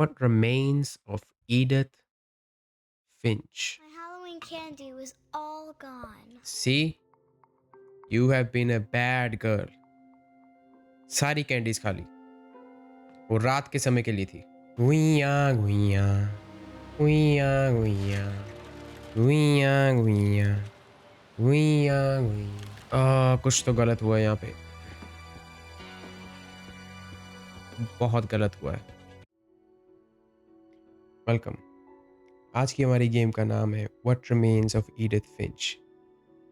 What remains of Edith Finch? My Halloween candy was all gone. See, you have been a bad girl. सारी candies खा ली। वो रात के समय के लिए थी। गुइया गुइया गुइया गुइया गुइया गुइया गुइया गुइया। कुछ तो गलत हुआ है यहाँ पे, बहुत गलत हुआ है। वेलकम। आज की हमारी गेम का नाम है what remains of Edith Finch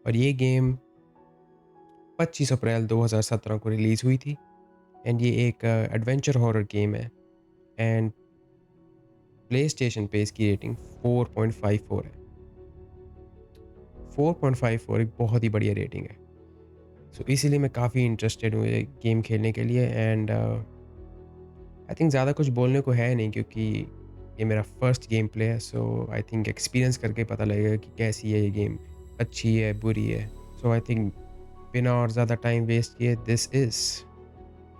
और ये गेम 25 अप्रैल 2017 को रिलीज़ हुई थी एंड ये एक एडवेंचर हॉरर गेम है एंड प्ले स्टेशन पे इसकी रेटिंग 4.54 है। 4.54 एक बहुत ही बढ़िया रेटिंग है। सो इसीलिए मैं काफ़ी इंटरेस्टेड हूँ ये गेम खेलने के लिए एंड आई थिंक ज़्यादा कुछ बोलने को है नहीं क्योंकि ये मेरा फर्स्ट गेम प्ले है। सो आई थिंक एक्सपीरियंस करके पता लगेगा कि कैसी है ये गेम, अच्छी है बुरी है। सो आई थिंक बिना और ज़्यादा टाइम वेस्ट किए this is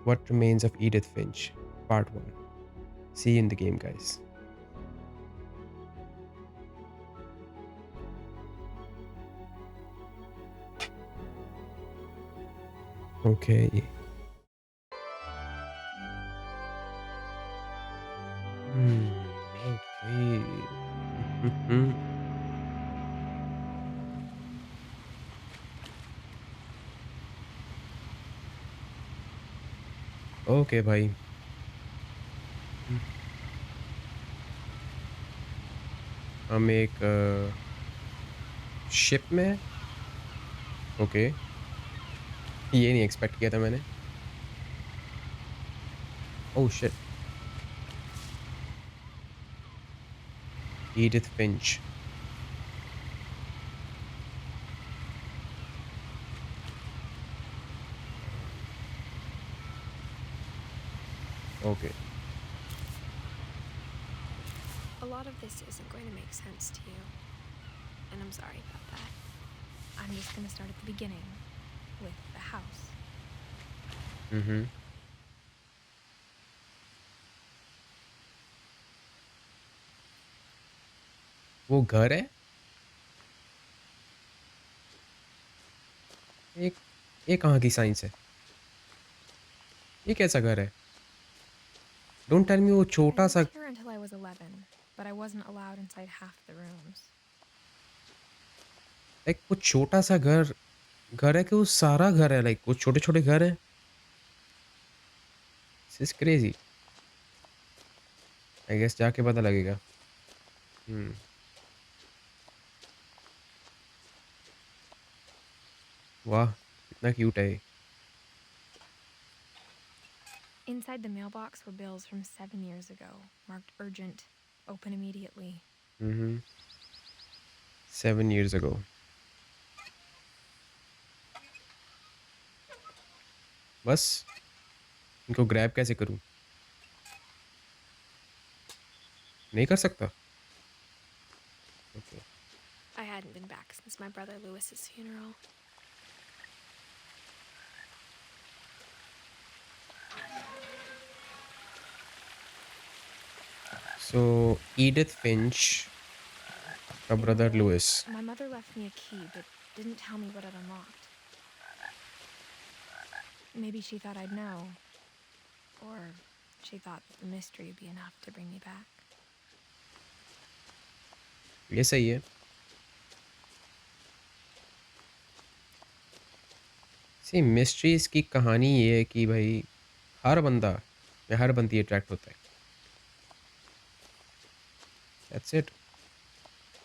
what remains of Edith Finch part 1। See in the game guys. Okay okay okay भाई। हम एक शिप में हैं। ओके, ये नहीं एक्सपेक्ट किया था मैंने। Oh shit, Edith Finch. Okay A lot of this isn't going to make sense to you, and I'm sorry about that. I'm just going to start at the beginning with the house. हम्म। वो घर है एक, ये कहाँ की science है? ये कैसा घर है? डोंट टेल मी वो I छोटा सा lived here until I was 11, but I wasn't allowed inside half the rooms. Like वो छोटा सा घर घर है कि वो सारा घर है? लाइक वो छोटे छोटे घर हैं? This is crazy. I guess जाके पता लगेगा। हम्म। वाह कितना क्यूट है ये। Inside the mailbox were bills from 7 years ago, marked urgent, open immediately. Hmm. 7 years ago। बस इनको ग्रैब कैसे करूं? नहीं कर सकता। Okay I hadn't been back since my brother Lewis's funeral. So Edith Finch का You brother know, Lewis. my mother left me a key, but didn't tell me what it unlocked. Maybe she thought I'd know. Or she thought the mystery would be enough to bring me back. ये सही है। सी mysteries की कहानी ये है कि भाई हर बंदा या हर बंदी अट्रैक्ट होता है। That's it.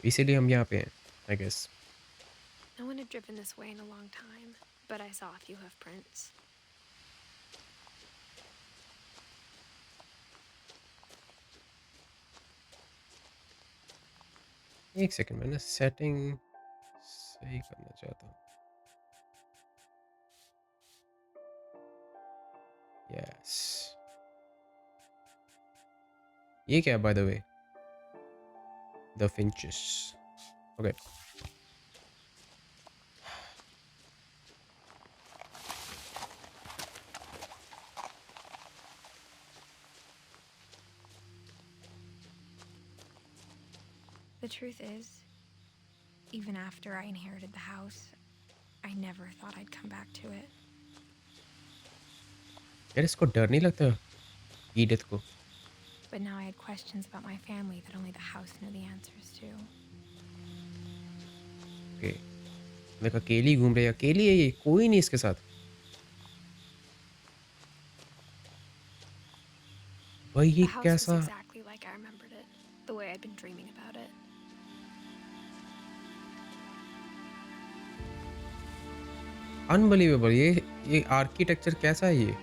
इसीलिए हम यहाँ पे हैं I guess. No one had driven this way in a long time, but I saw a few hoof prints. एक सेकंड, मैं ना सेटिंग सही करना चाहता हूँ। यस, ये क्या है by the way? The finches. Okay The truth is, even after I inherited the house, I never thought I'd come back to it. यार इसको डर नहीं लगता ईडिथ को? But now I had questions about my family that only the house knew the answers to. Okay, देख अकेली घूम रही है, अकेली है ये, कोई नहीं इसके साथ। भाई ये The house was कैसा exactly like I remembered it, the way I'd been dreaming about it. Unbelievable, ये आर्किटेक्चर कैसा है ये?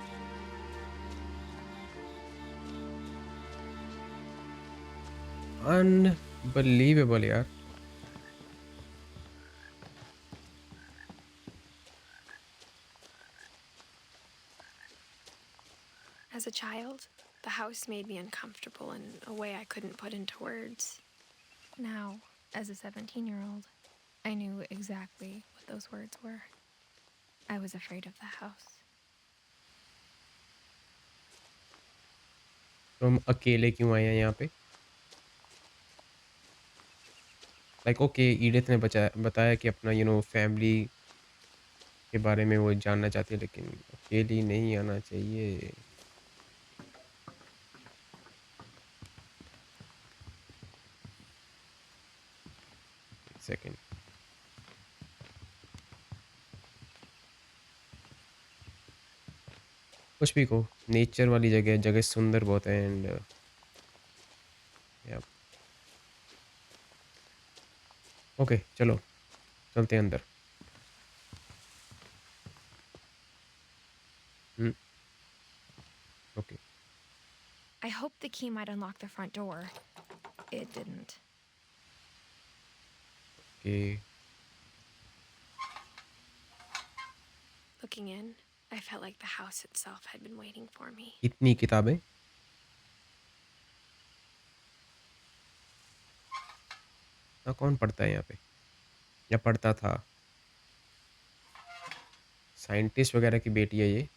अनबिलीवेबल यार। As a child, the house made me uncomfortable in a way I couldn't put into words. Now, as a 17-year-old, I knew exactly what those words were. I was afraid of the house. तुम अकेले क्यों आए हैं यहाँ पे? Like okay, Edith ने बताया कि अपना फैमिली के बारे में वो जानना चाहती है, लेकिन अकेली नहीं आना चाहिए। सेकंड, कुछ भी कहो, नेचर वाली जगह, जगह सुंदर बहुत है एंड ओके चलो चलते हैं अंदर। Okay I hoped the key might unlock the front door. It didn't. Okay, Looking in, I felt like the house itself had been waiting for me. इतनी किताबें, ना कौन पढ़ता है यहाँ पे, या पढ़ता था? साइंटिस्ट वगैरह की बेटी है ये।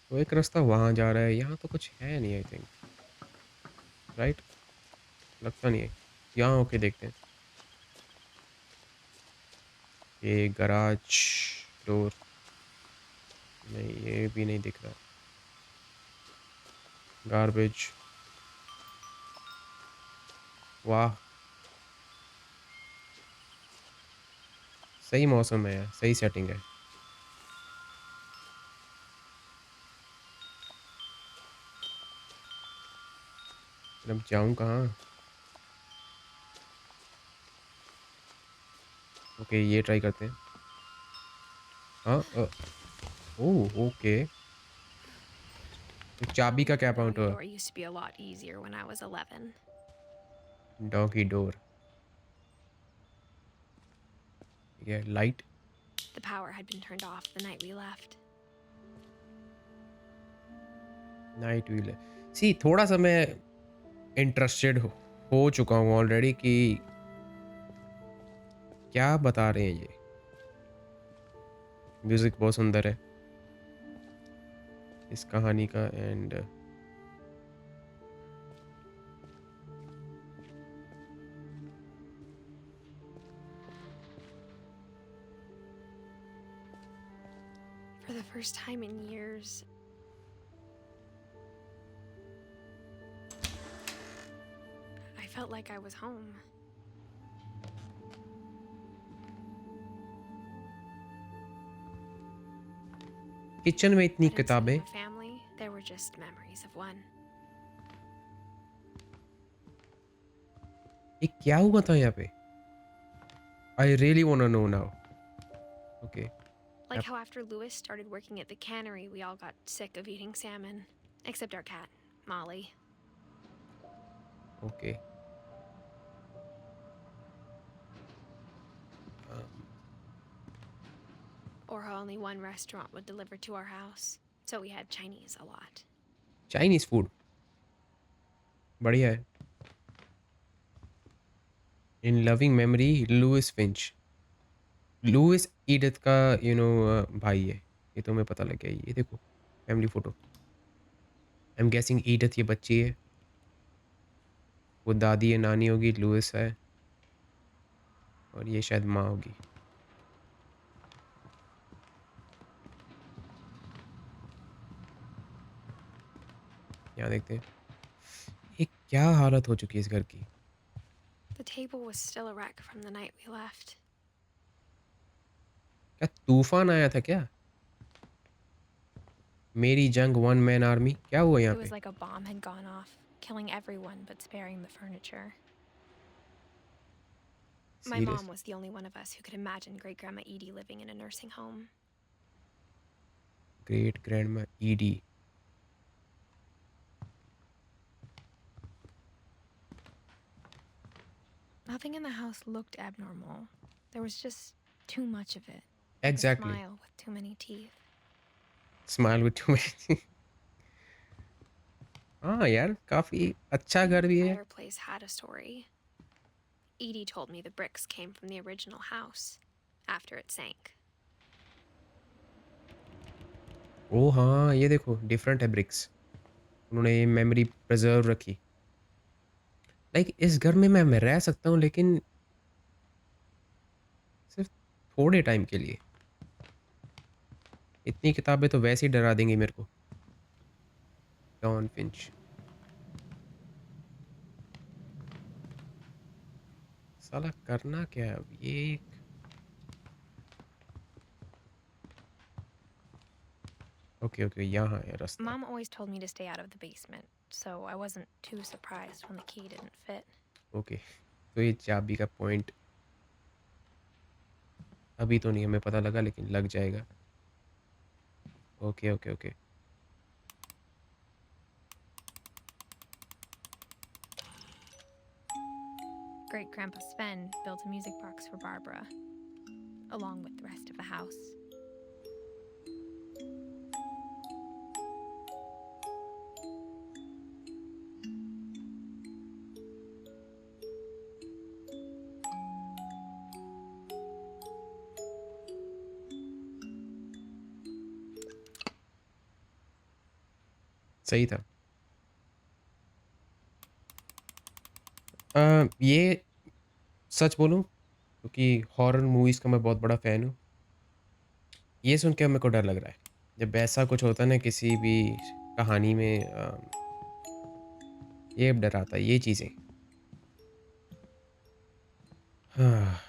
तो एक रास्ता वहाँ जा रहा है, यहाँ तो कुछ है नहीं आई थिंक, राइट? लगता नहीं है। यहाँ होके देखते हैं। ये गराज डोर, नहीं ये भी नहीं दिख रहा। गार्बेज, वाह सही मौसम है यार, सही सेटिंग है। अब जाऊँ कहाँ? ओके ये ट्राई करते हैं। हाँ ओह ओके, तो चाबी का क्या पाउंट Doggy हुआ? door used to be a lot easier when I was 11. Doggy door, ये light, The power had been turned off the night we left. Night wheel है। सी थोड़ा सा मैं इंटरेस्टेड हो चुका हूँ ऑलरेडी कि क्या बता रहे हैं ये। म्यूजिक बहुत सुंदर है इस कहानी का and For the first time in years, I felt like I was home. Kitchen में इतनी But instead of किताबें, a family, there were just memories of one. ये क्या हुआ था यहाँ पे? I really want to know now. Okay Like how after Lewis started working at the cannery, we all got sick of eating salmon. Except our cat, Molly. Okay Or how only one restaurant would deliver to our house. So we had Chinese a lot. Chinese food बढ़िया है। In loving memory Lewis Finch, Lewis Edith का भाई है, ये तो मैं पता लग गया। ये देखो family photo, I am guessing Edith ये बच्ची है। वो दादी या नानी होगी, लुइस है और ये शायद माँ होगी। यहाँ देखते हैं। ये क्या हालत हो चुकी है इस घर की? The table was still a wreck from the night we left. क्या तूफान आया था क्या? मेरी जंग वन मैन आर्मी, क्या हुआ यहाँ It was पे? like a bomb had gone off, killing everyone but sparing the furniture. My mom serious? was the only one of us who could imagine Great Grandma Edie living in a nursing home. Great grandma ED. Nothing in the house looked abnormal. There was just too much of it, like a exactly. smile with too many teeth. Smile with two many. हाँ यार, काफी अच्छा घर Even the भी है। fireplace had a story. Edie told me the bricks came from the original house after it sank. ओ हाँ, ये देखो डिफरेंट है ब्रिक्स। उन्होंने ये मेमोरी प्रिजर्व रखी। लाइक इस घर में मैं रह सकता हूँ लेकिन सिर्फ थोड़े टाइम के लिए। इतनी किताबें तो वैसे ही डरा देंगी मेरे को। Dawn Finch. साला करना क्या है अब ये? ओके ओके, यहाँ है रास्ता। Mom always told me to stay out of the basement, so I wasn't too surprised when the key didn't fit. Okay, तो ये चाबी का पॉइंट अभी तो नहीं हमें पता लगा लेकिन लग जाएगा। Okay okay okay. Great Grandpa Sven built a music box for Barbara, along with the rest of the house. सही था। ये सच बोलूं क्योंकि हॉरर मूवीज़ का मैं बहुत बड़ा फ़ैन हूँ। ये सुन के मेरे को डर लग रहा है। जब ऐसा कुछ होता है ना किसी भी कहानी में ये डर आता है ये चीज़ें। हाँ।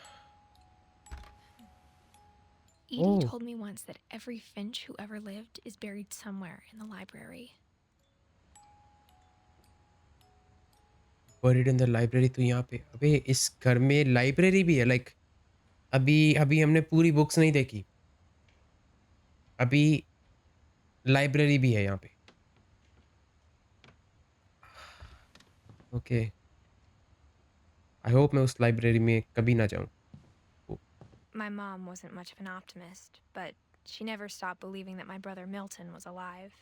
Edie oh! told me once that every Finch who ever lived is buried somewhere in the library. Buried in the library, तो यहाँ पे अबे इस घर में लाइब्रेरी भी है लाइक अभी अभी हमने पूरी बुक्स नहीं देखी। अभी लाइब्रेरी भी है यहाँ पे। ओके, आई होप मैं उस लाइब्रेरी में कभी ना जाऊँ। ओ, My mom wasn't much of an optimist, but she never stopped believing that my brother Milton was alive.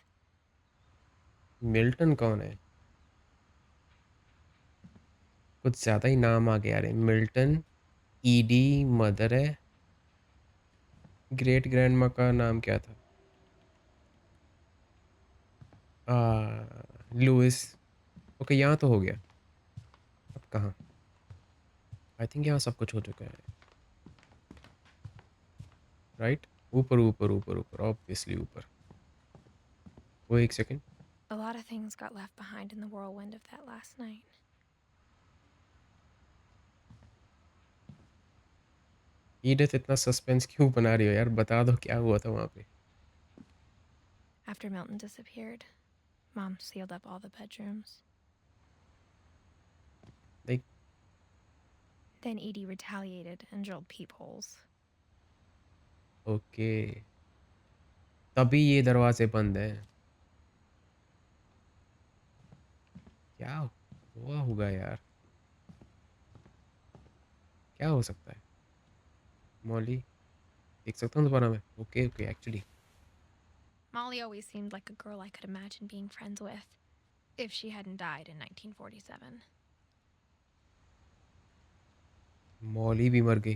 Milton कौन है? कुछ ज़्यादा ही नाम आ गया रे। मिल्टन, ईडी मदर है। ग्रेट ग्रैंडमा का नाम क्या था? लुइस। ओके, यहाँ तो हो गया। अब कहाँ? आई थिंक यहाँ सब कुछ हो चुका है। राइट? ऊपर ऊपर ऊपर ऊपर ऑब्वियसली ऊपर। वो एक second. A lot of things got left behind in the whirlwind of that last night. Edith इतना सस्पेंस क्यों बना रही हो यार? बता दो क्या हुआ था वहाँ पे? After Milton disappeared, Mom sealed up all the bedrooms. Like Then Edie retaliated and drilled peepholes. Okay, तभी ये दरवाजे बंद हैं। क्या हुआ होगा यार? क्या हो सकता है? मॉली देख सकता हूँ दोबारा मैं? Okay okay actually Molly always seemed like a girl I could imagine being friends with, if she hadn't died in 1947. Molly भी मर गई।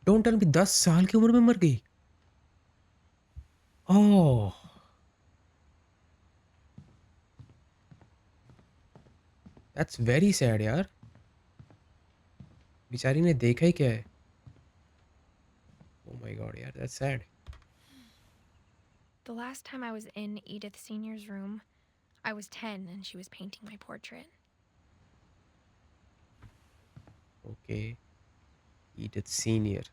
डोंट टेल मी 10 साल की उम्र में मर गई। ओह दैट्स वेरी सैड यार। बेचारी ने देखा ही क्या है? ओह माय गॉड यार, that's sad. The last time I was in Edith Sr.'s room, I was 10 and she was painting my portrait. Okay, Edith senior,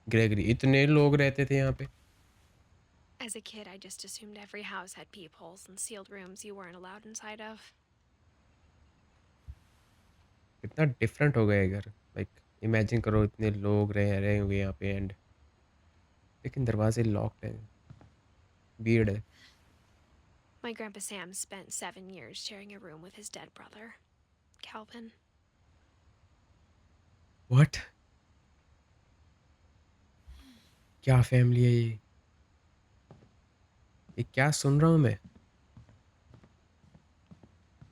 Gregory, इतने लोग रहते थे यहाँ पे? As a kid, I just assumed every house had peepholes and sealed rooms you weren't allowed inside of. कितना different हो गया है घर। लाइक इमेजिन करो इतने लोग रह रहे होंगे यहाँ पे एंड लेकिन दरवाजे लॉक्ड हैं। वियर्ड है। My Grandpa Sam spent 7 years sharing a room with his dead brother, Calvin. What? क्या फैमिली है ये? ये क्या सुन रहा हूँ मैं?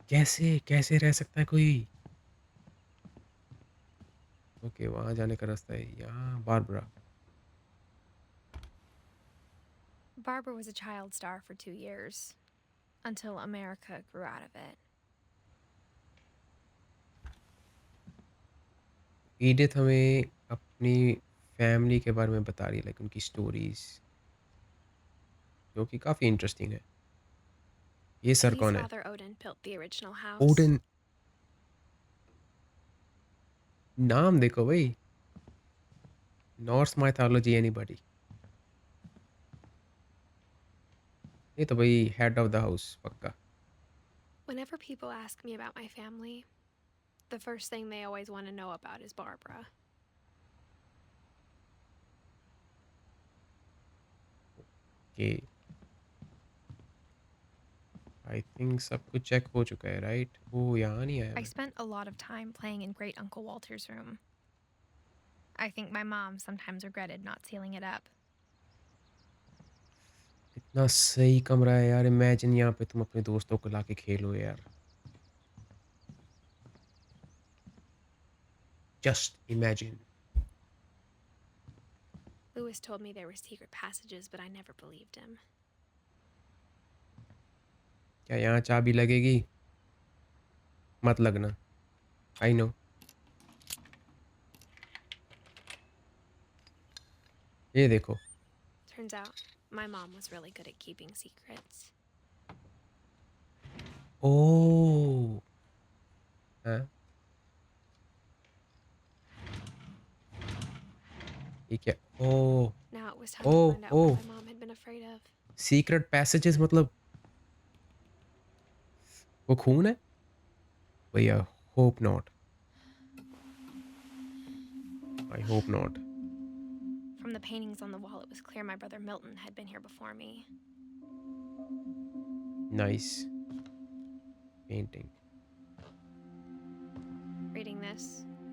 कैसे कैसे रह सकता है कोई? ओके, वहाँ जाने का रास्ता है यहाँ। Barbara. Barbara was a child star for 2 years, until America grew out of it. Edith हमें अपनी फैमिली के बारे में बता रही है, लाइक उनकी स्टोरीज, जो कि काफ़ी इंटरेस्टिंग है। ये सर Edie's कौन है? father Odin built the original house. Odean. नाम देखो भाई, नॉर्स माइथोलॉजी एनीबॉडी? ये तो भाई हेड ऑफ द हाउस पक्का। Whenever people ask me about my family, the first thing they always want to know about is Barbara. कि I think सब कुछ चेक हो चुका है, राइट? वो यहाँ नहीं आया I मैं। spent a lot of time playing in Great Uncle Walter's room. I think my mom sometimes regretted not sealing it up. इतना सही कमरा है यार, इमेजिन यहाँ पे तुम अपने दोस्तों को लाके खेलो यार। Just imagine. Lewis told me there were secret passages, but I never believed him. क्या यहाँ चाबी लगेगी? मत लगना। I know. ये देखो। Turns out, my mom was really good at keeping secrets. ओह! हाँ, ये क्या? ओह! Now it was time to oh! find out what oh! my mom had been afraid of. Secret passages मतलब वो खून है? भैया, hope not. I hope not. From the paintings on the wall, it was clear my brother Milton had been here before me. Nice painting. Reading this,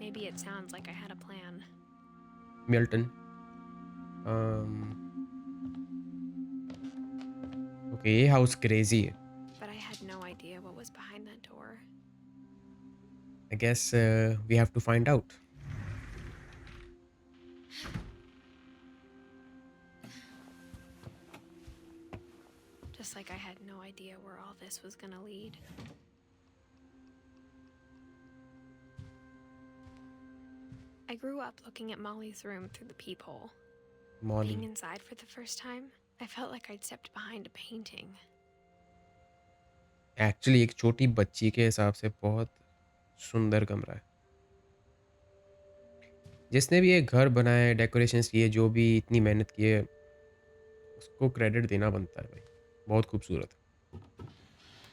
maybe it sounds like I had a plan. Milton. Okay, ये house crazy है। But I had no idea what was behind that door. I guess we have to find out. Just like I had no idea where all this was gonna lead. I grew up looking at Molly's room through the peephole. Molly. Being inside for the first time, I felt like I'd stepped behind a painting. Actually एक छोटी बच्ची के हिसाब से बहुत सुंदर कमरा है। जिसने भी ये घर बनाया है, डेकोरेशंस किए, जो भी इतनी मेहनत की है, उसको क्रेडिट देना बनता है भाई। बहुत खूबसूरत है।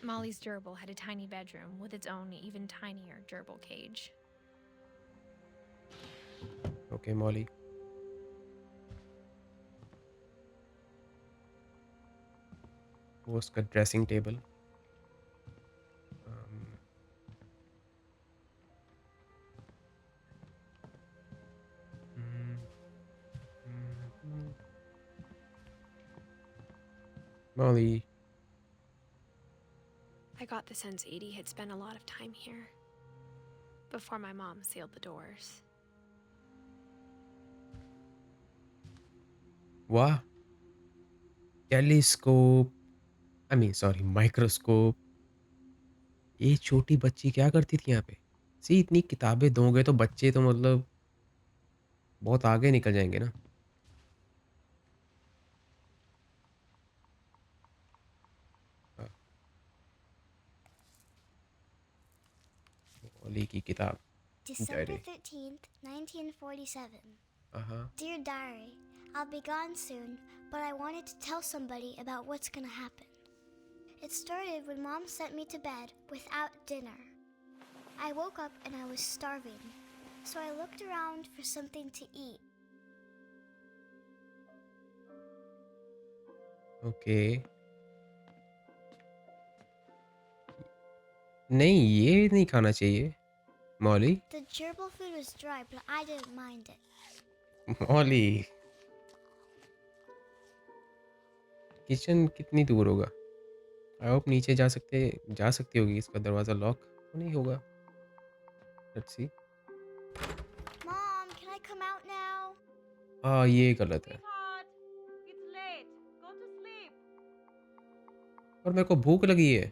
Molly's gerbil had a tiny bedroom with its own, even tinier gerbil cage. Okay Molly. वो उसका dressing table. Molly. I got the sense Edie had spent a lot of time here before my mom sealed the doors. वाह! Telescope, I mean sorry, microscope, ये छोटी बच्ची क्या करती थी यहाँ पे? सी इतनी किताबें दोगे तो बच्चे तो मतलब बहुत आगे निकल जाएँगे ना। हाँ, ओली की किताब, December डायरी। 13th, 1947. हाँ, Dear Diary, I'll be gone soon, but I wanted to tell somebody about what's gonna happen. It started when Mom sent me to bed without dinner. I woke up and I was starving, so I looked around for something to eat. Okay. नहीं, ये नहीं खाना चाहिए, मौली। The gerbil food was dry, but I didn't mind it. Molly, kitchen कितनी दूर होगा? I hope नीचे जा सकती होगी, इसका दरवाज़ा लॉक तो नहीं होगा? Let's see. Mom, can I come out now? हाँ, ये गलत है Sweetheart, it's late. Go to sleep. और मेरे को भूख लगी है।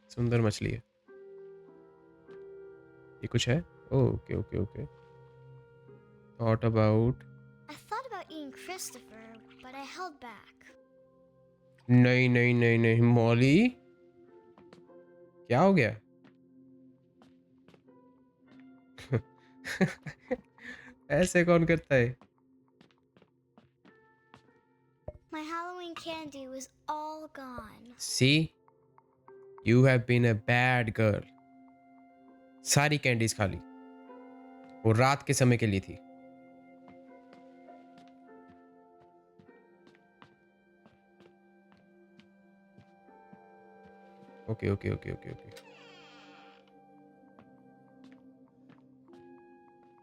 सुंदर मछली है। ये कुछ है? Oh! Okay, okay, okay. Thought about I thought about eating Christopher, but I held back. नहीं, नहीं, नहीं, नहीं, मौली क्या हो गया? ऐसे कौन करता है? My Halloween candy was all gone. See, you have been a bad girl. सारी कैंडीज खा ली। वो रात के समय के लिए थी। Okay, okay, okay, okay, okay.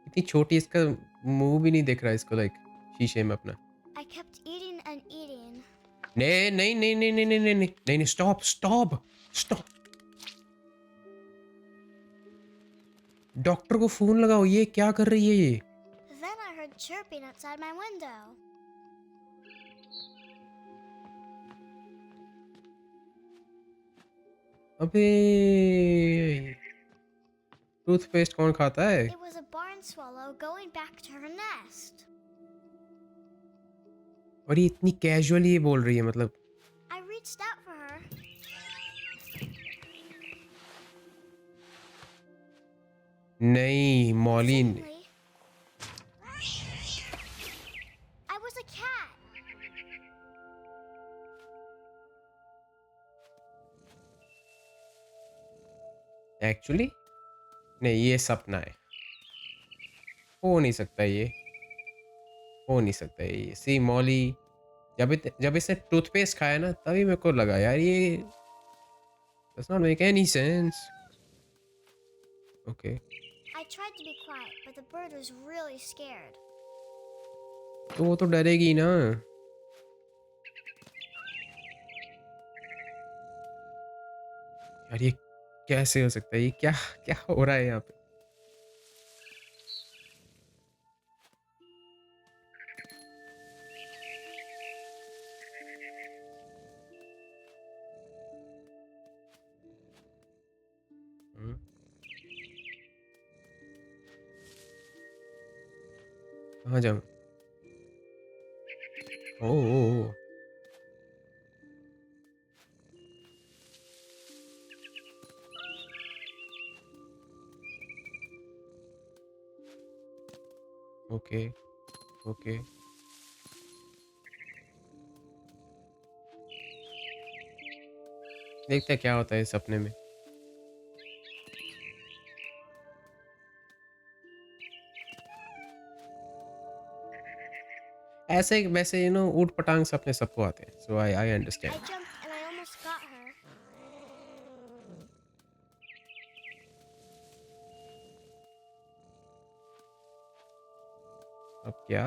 इतनी छोटी, इसका मुंह भी नहीं दिख रहा है इसको, लाइक शीशे में अपना। I kept eating and eating. नहीं, नहीं, नहीं, नहीं, नहीं, नहीं, नहीं, नहीं, नहीं, स्टॉप, स्टॉप, स्टॉप। डॉक्टर को फोन लगाओ, ये क्या कर रही है ये? Then I heard chirping outside my window. अबे, टूथपेस्ट कौन खाता है? It was a barn swallow going back to her nest. और ये इतनी कैजुअली ये बोल रही है, मतलब I reached out for her. नहीं, Maulin. Suddenly, I was a cat. Actually नहीं, ये सपना है। हो नहीं सकता ये, हो नहीं सकता ये। सी मौली, जब इसने टूथपेस्ट खाया ना, तभी मेरे को लगा यार ये does not make any sense. Okay, I tried to be quiet, but the bird was really scared. तो वो तो डरेगी ना। यार ये कैसे हो सकता है? ये क्या क्या हो रहा है यहाँ पे? हम्म, कहाँ जाऊँ? ओ, ओके, ओके। देखते हैं क्या होता है इस सपने में। ऐसे वैसे ऊट पटांग सपने सबको आते हैं, so I I I understand. jumped and I almost got her. अब क्या?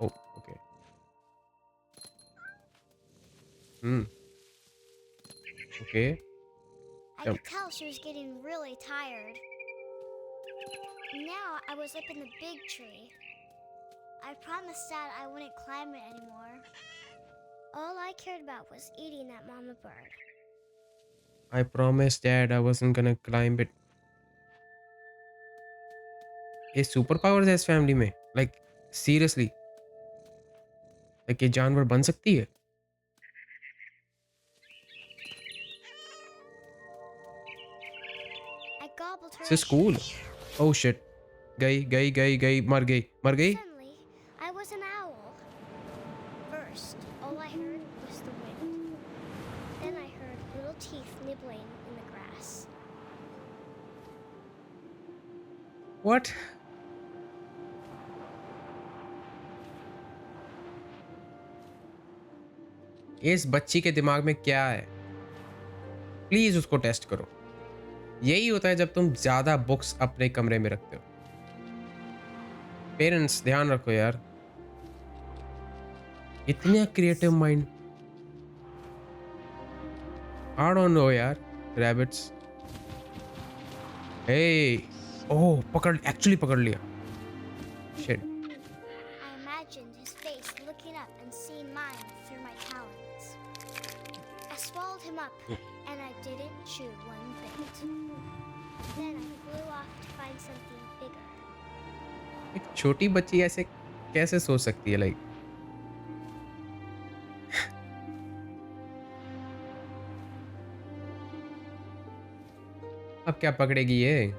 Oh, okay. Hmm, okay. I could tell she was getting really tired. Now I was up in the big tree. I promised Dad I wouldn't climb it anymore. All I cared about was eating that mama bird. I promised Dad I wasn't gonna climb it. ये super powers है इस family में, like seriously, like ये जानवर बन सकती है? I gobbled her. This is cool. Oh shit. गई, मर गई। Suddenly, I was an owl. First, all I heard was the wind. Then I heard little teeth nibbling in the grass. What? इस बच्ची के दिमाग में क्या है? प्लीज उसको टेस्ट करो। यही होता है जब तुम ज्यादा बुक्स अपने कमरे में रखते हो। पेरेंट्स ध्यान रखो यार। इतना creative mind. I don't know यार। रैबिट्स। हे, ओह एक्चुअली पकड़ लिया। Shit. I imagined his face looking up and seeing mine through my talons. I swallowed him up, and I didn't chew one bit. Then I flew off to find something bigger. एक छोटी बच्ची ऐसे कैसे सोच सकती है, like? अब क्या पकड़ेगी ये?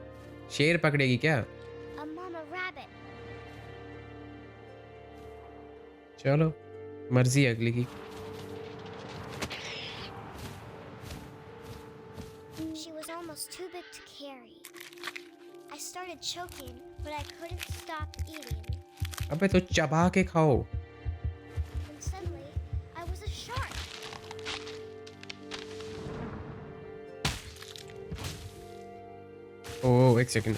शेर पकड़ेगी क्या? A mama rabbit. चलो, मर्जी है अगली की। She was almost too big to carry. I started choking, but I couldn't stop eating. अबे तो चबा के खाओ। And suddenly, I was a shark. ओह एक सेकंड।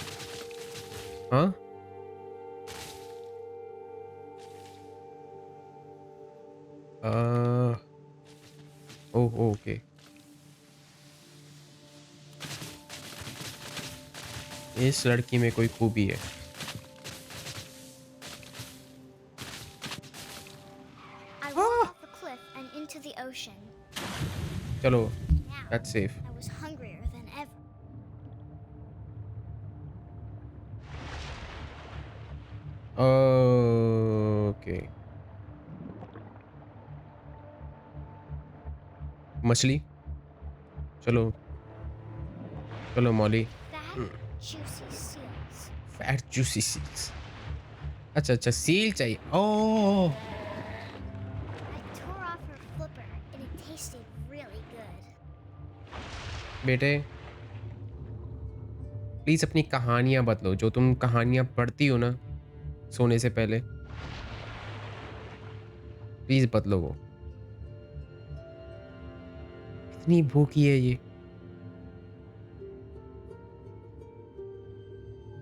हाँ? Oh okay. इस लड़की में कोई खूबी है। I walked off the cliff and into the ocean. चलो, Now, that's safe. I was hungrier than ever. Okay. मछली। चलो चलो Molly. Fat, juicy seals. Fat juicy seals. अच्छा अच्छा, सील चाहिए। Oh I tore off her flipper, and it tasted really good. बेटे, please अपनी कहानियां बदलो। जो तुम कहानियां पढ़ती हो ना सोने से पहले, प्लीज बदलो वो। इतनी भूखी है ये।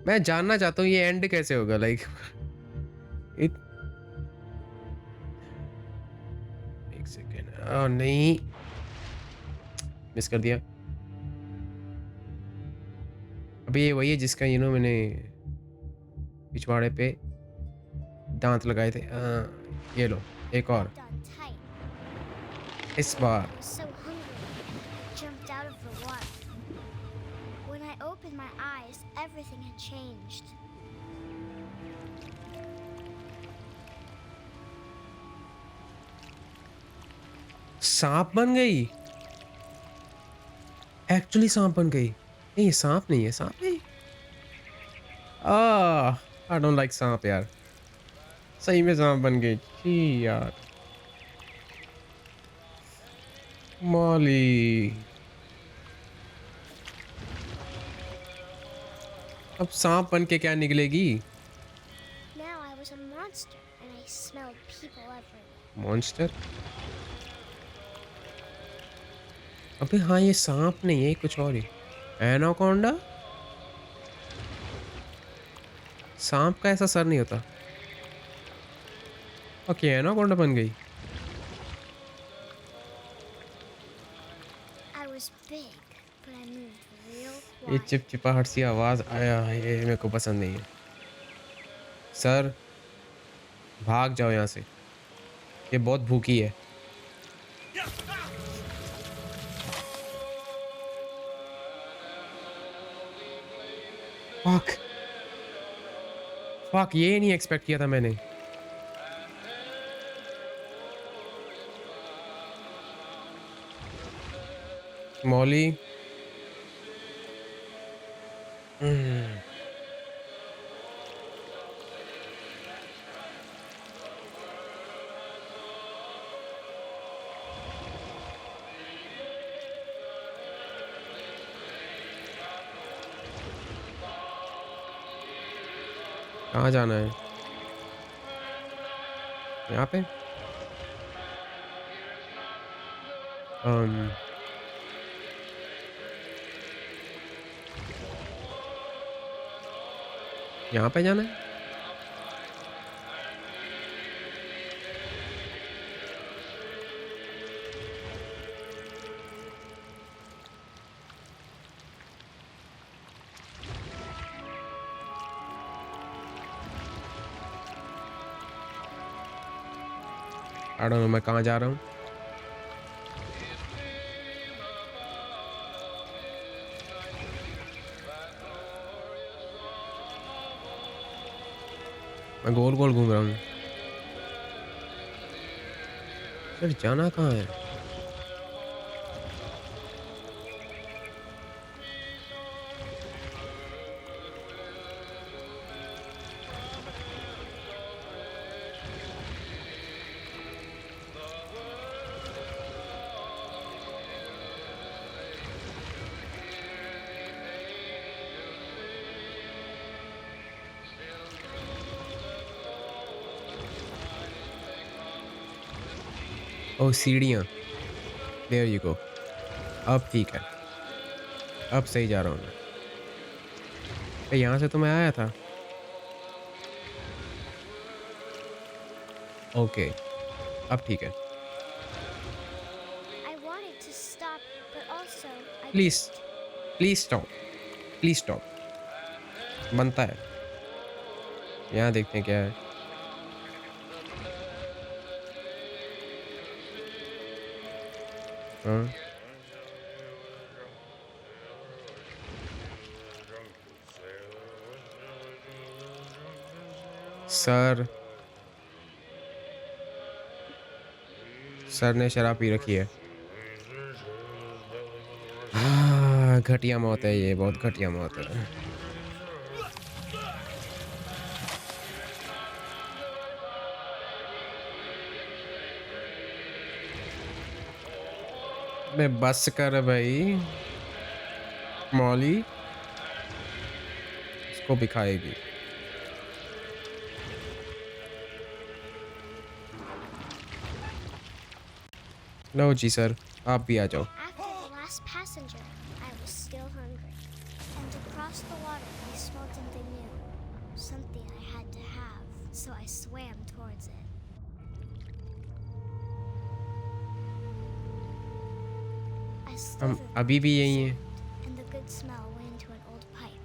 मैं जानना चाहता हूँ ये एंड कैसे होगा, लाइक एक सेकेंड। नहीं, मिस कर दिया। अभी ये वही है जिसका मैंने पिछवाड़े पे दांत लगाए थे। ये लो एक और। Done tight. इस बार I was so hungry, I jumped out of the water. When I opened my eyes, everything had changed. सांप बन गई। एक्चुअली सांप बन गई। नहीं, ये सांप नहीं है, सांप नहीं। आई डोंट लाइक सांप यार। सही में सांप बन गई। छी यार। मौली। अब सांप बन के क्या निकलेगी? Now I was a monster, and I smelled people everywhere. Monster? अबे हाँ, ये सांप नहीं है, कुछ और ही। एनाकोंडा? सांप का ऐसा सर नहीं होता। ओके, एनाकोंडा बन गई। I was big, but I moved real ये quiet. चिपचिपाहट सी आवाज़ आया है, ये मेरे को पसंद नहीं है। सर, भाग जाओ यहाँ से। ये बहुत भूखी है। फक! फक! ये नहीं एक्सपेक्ट किया था मैंने। मौली। हम्म, कहाँ जाना है? यहाँ पे? अम, यहाँ पे जाना है? आई डोंट नो मैं कहाँ जा रहा हूँ। मैं गोल-गोल घूम रहा हूँ। सर जाना कहाँ है? ओह सीढ़ियाँ। There you go. अब ठीक है। अब सही जा रहा हूँ मैं। यहाँ से तो मैं आया था। ओके, अब ठीक है। I wanted to stop, but also I please, didn't. Please stop, please stop. बनता है। यहाँ देखते हैं क्या है। हाँ, सर, सर ने शराब पी रखी है। घटिया मौत है ये, बहुत घटिया मौत है। बे बस कर भाई। मौली इसको भी खाएगी। लो जी सर, आप भी आ जाओ। After the last passenger, I was still hungry. And across the water, I smelled something new. Something I had to have, so I swam towards it. I हम slithered अभी भी into the यही हैं। sand, and the good smell went into an old pipe.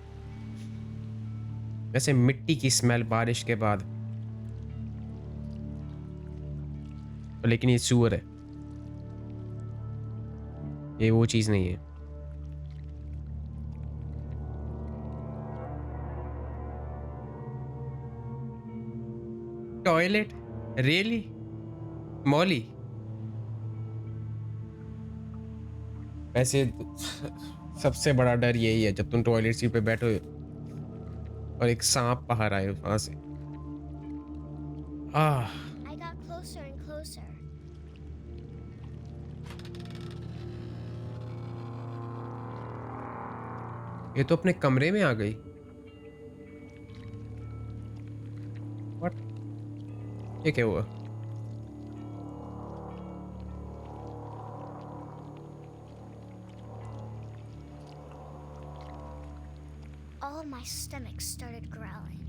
वैसे मिट्टी की smell बारिश के बाद, लेकिन ये सूअर है। ये वो चीज़ नहीं है। टॉयलेट? रियली? मौली? वैसे सबसे बड़ा डर यही है जब तुम टॉयलेट सीट पे बैठो और एक सांप बाहर आए वहां से। आह, I got closer and closer. ये तो अपने कमरे में आ गई। व्हाट? ये क्या हुआ? All of my stomach started growling.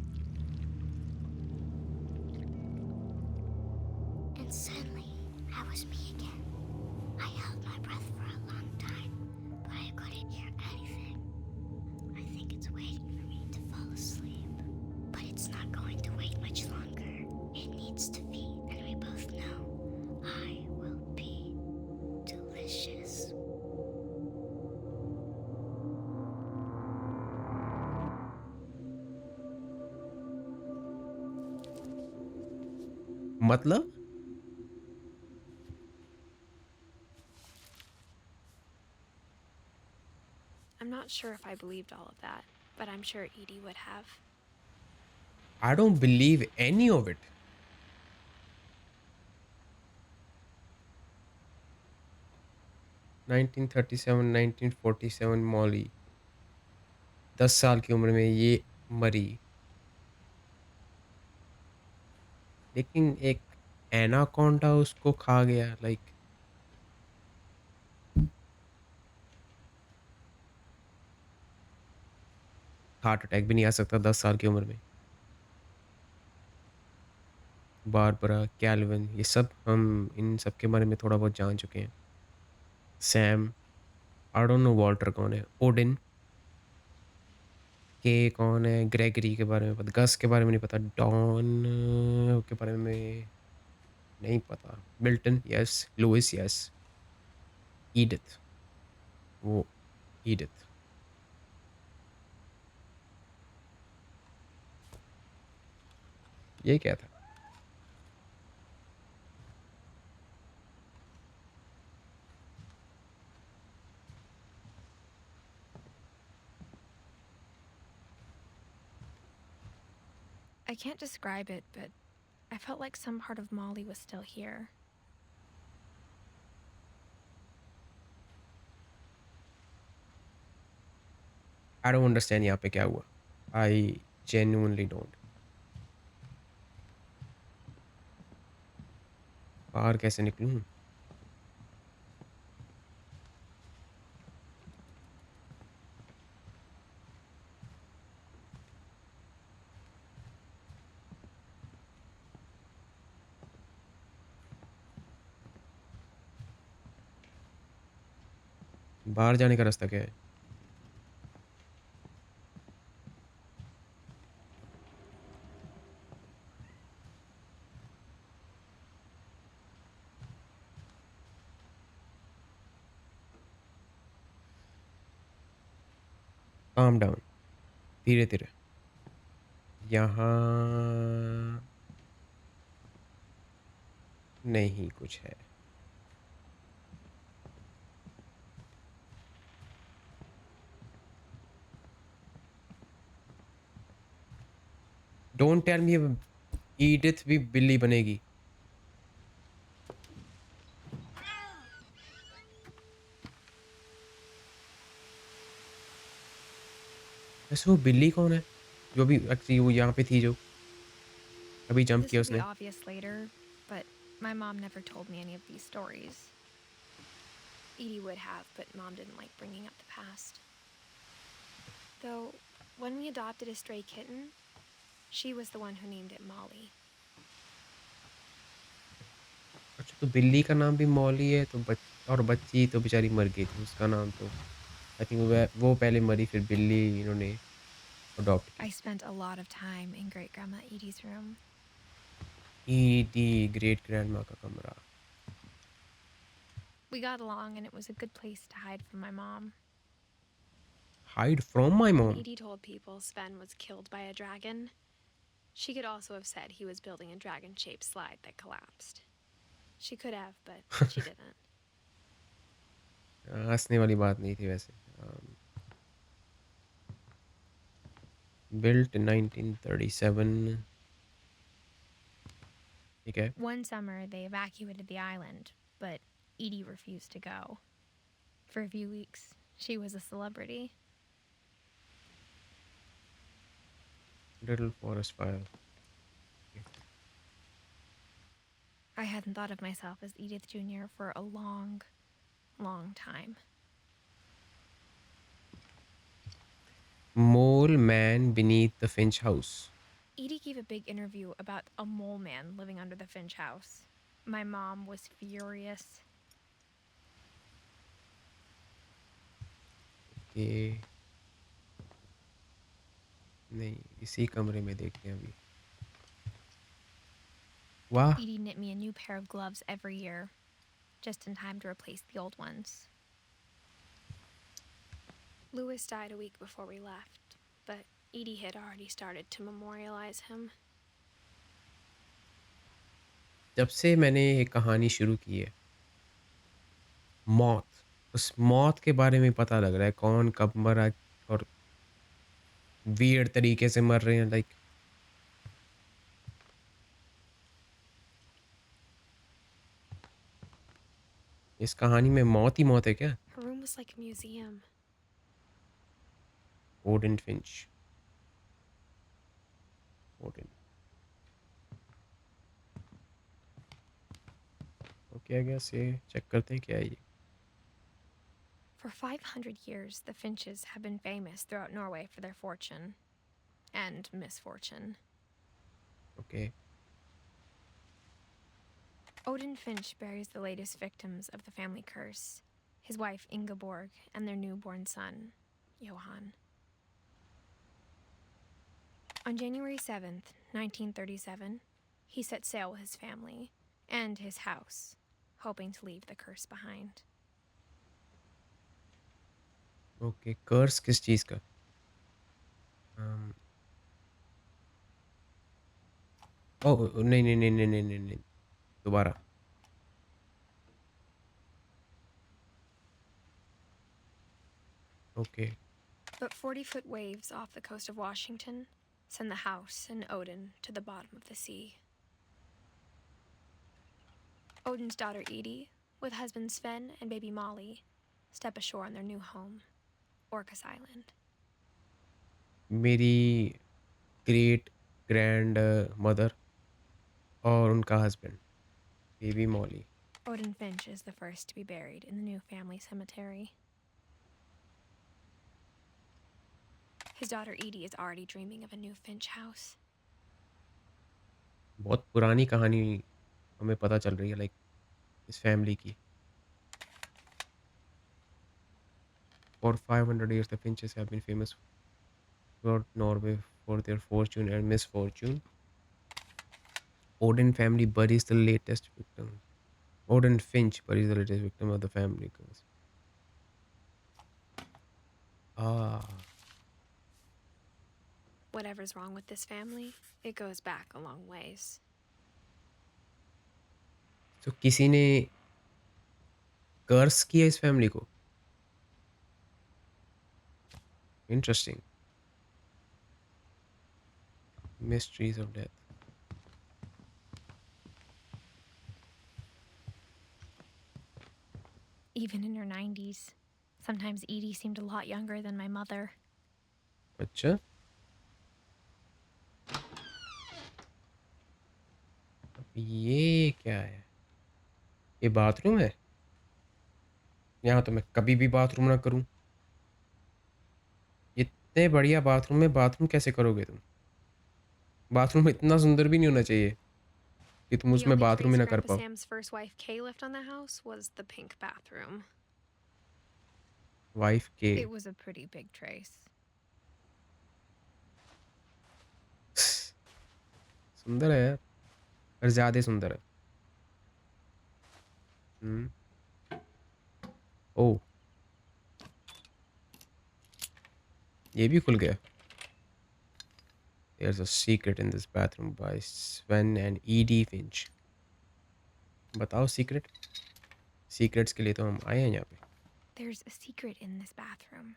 And suddenly, I was me again. I held my breath for a long time, but I couldn't hear wants to feed, and we both know I will be delicious. मतलब? I'm not sure if I believed all of that, but I'm sure Edie would have. I don't believe any of it. (1937, 1947) Molly 10 साल की उम्र में ये मरी। लेकिन एक anaconda उसको खा गया, लाइक हार्ट अटैक भी नहीं आ सकता 10 साल की उम्र में। बारबरा, कैल्विन, ये सब हम इन सब के बारे में थोड़ा बहुत जान चुके हैं। Sam, I don't know Walter कौन है, ओडिन, के कौन है, ग्रेगरी के बारे में पता, गस के बारे में नहीं पता, डॉन के बारे में नहीं पता, Milton yes, Lewis yes, Edith, वो ईडिथ। ये क्या था? I can't describe it, but I felt like some part of Molly was still here. I don't understand यहाँ पे क्या हुआ। I genuinely don't. बाहर कैसे निकलूं? बाहर जाने का रास्ता क्या है? काम डाउन, धीरे धीरे। यहाँ नहीं कुछ है। डोंट टेल मी ईडिथ भी बिल्ली बनेगी। वैसे वो बिल्ली कौन है जो अभी एक्चुअली वो यहाँ पे थी, जो अभी जंप This किया would be उसने? obvious later, but my mom never told me any of these stories. Edie would have, but Mom didn't like bringing up the past. Though, when we adopted a stray kitten, she was the one who named it Molly. अच्छा, तो बिल्ली का नाम भी Molly है, तो और बच्ची तो बेचारी मर गई थी, उसका नाम तो आई थिंक वो पहले मरी, फिर बिल्ली इन्होंने अडॉप्ट I की। spent a lot of time in Great Grandma Edie's room. ED, great grandma का कमरा। We got along, and it was a good place to hide from my mom. Hide from my When mom. Edie told people Sven was killed by a dragon, she could also have said he was building a dragon-shaped slide that collapsed. She could have, but she didn't. हंसने वाली बात नहीं थी वैसे। Built 1937। ठीक है। One summer, they evacuated the island, but Edie refused to go. For a few weeks, she was a celebrity. Little forest fire. I hadn't thought of myself as Edith Jr. for a long, long time. Mole man beneath the Finch house. Edie gave a big interview about a mole man living under the Finch house. My mom was furious. Okay. नहीं, इसी कमरे में देखते हैं अभी। वाह! Edie knit me a new pair of gloves every year, just in time to replace the old ones. Louis died a week before we left, but Edie had already started to memorialize him. जब से मैंने ये कहानी शुरू की है, मौत, उस मौत के बारे में पता लग रहा है कौन कब मरा और वियर्ड तरीके से मर रहे हैं लाइक इस कहानी में मौत ही मौत है क्या? Her room was like a museum. Odin Finch, Odin. Okay, I guess ये चेक करते हैं क्या है ये। For 500 years, the Finches have been famous throughout Norway for their fortune and misfortune. Okay, Odin Finch buries the latest victims of the family curse, his wife Ingeborg and their newborn son, Johan. On January 7th, 1937, he set sail with his family and his house, hoping to leave the curse behind. Okay, curse किस चीज़ का? अम, ओह! नहीं, नहीं, नहीं, नहीं, नहीं, नहीं, नहीं, दोबारा। Okay, But 40-foot waves off the coast of Washington send the house and Odin to the bottom of the sea. Odin's daughter Edie, with husband Sven and baby Molly, step ashore on their new home, Orcas Island. मेरी great grand mother और उनका husband, baby Molly. Odin Finch is the first to be buried in the new family cemetery. His daughter Edie is already dreaming of a new Finch house. बहुत पुरानी कहानी हमें पता चल रही है लाइक इस फैमिली की। For 500 years, the Finches have been famous throughout Norway for their fortune and misfortune. Odin family buries the latest victim. Odin Finch buries the latest victim of the family curse. Ah, Whatever's wrong with this family, it goes back a long ways. so किसी ने कर्स किया इस family को? Interesting. Mysteries of death. Even in her 90s, sometimes Edie seemed a lot younger than my mother. अच्छा, ये क्या है? ये बाथरूम है? यहाँ तो मैं कभी भी बाथरूम ना करूँ। इतने बढ़िया बाथरूम में बाथरूम कैसे करोगे तुम? बाथरूम इतना सुंदर भी नहीं होना चाहिए कि तुम The उसमें only बाथरूम ही trace ना कर Grandpa पाओ। Sam's first wife Kay left on the house was the pink bathroom. Wife के It was a pretty big trace. सुंदर है यार, पर ज़्यादा सुंदर है। हुँ। ओह! ये भी खुल गया। There's a secret in this bathroom by Sven and Edie Finch. बताओ सीक्रेट? सीक्रेट्स के लिए तो हम आए हैं यहाँ पे। There's a secret in this bathroom.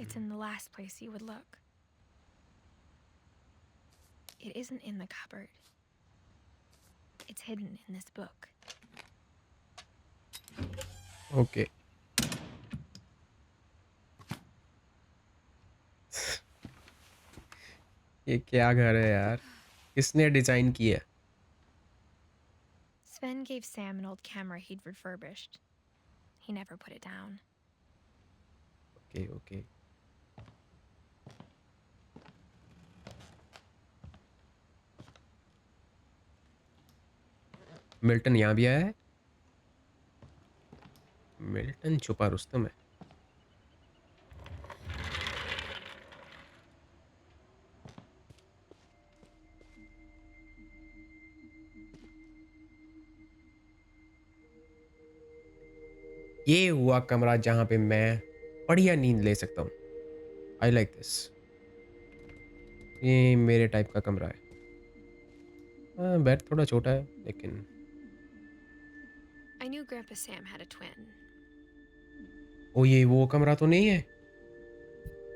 It's in the last place you would look. It isn't in the cupboard. It's hidden in this book. Okay. ये क्या घर है यार? किसने डिज़ाइन किया? Sven gave Sam an old camera he'd refurbished. He never put it down. Okay, okay. Milton यहाँ भी आया है? मिल्टन छुपा रुस्तम है। ये हुआ कमरा जहाँ पे मैं बढ़िया नींद ले सकता हूँ। I like this. ये मेरे टाइप का कमरा है। हाँ, बेड थोड़ा छोटा है लेकिन I knew Grandpa Sam had a twin. ओ ये वो कमरा तो नहीं है